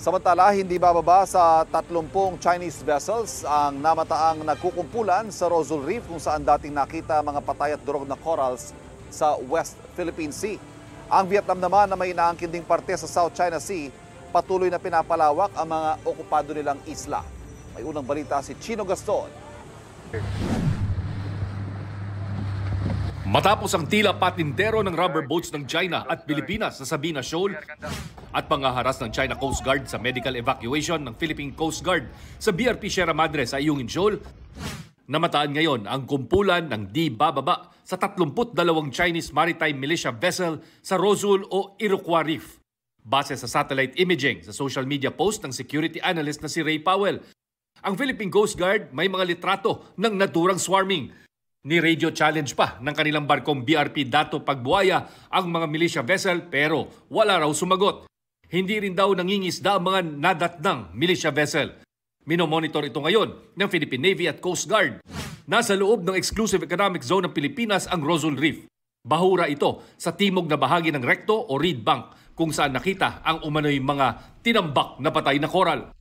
Samantala, hindi bababa sa 30 Chinese vessels ang namataang nagkukumpulan sa Rosal Reef kung saan dating nakita mga patay at durog na corals sa West Philippine Sea. Ang Vietnam naman na may inaangkin ding parte sa South China Sea, patuloy na pinapalawak ang mga okupado nilang isla. May unang balita si Chino Gaston. Matapos ang tila patintero ng rubber boats ng China at Pilipinas sa Sabina Shoal at pangaharas ng China Coast Guard sa medical evacuation ng Philippine Coast Guard sa BRP Sierra Madre sa Ayungin Shoal, namataan ngayon ang kumpulan ng di bababa sa 32 Chinese maritime militia vessel sa Rosal o Iroquois Reef. Base sa satellite imaging sa social media post ng security analyst na si Ray Powell, ang Philippine Coast Guard may mga litrato ng naturang swarming. Ni-radio challenge pa ng kanilang barkong BRP Dato Pagbuaya ang mga militia vessel pero wala raw sumagot. Hindi rin daw nangingisda ang mga nadatnang militia vessel. Minomonitor ito ngayon ng Philippine Navy at Coast Guard. Nasa loob ng Exclusive Economic Zone ng Pilipinas ang Rosal Reef. Bahura ito sa timog na bahagi ng Recto o Reed Bank kung saan nakita ang umano'y mga tinambak na patay na coral.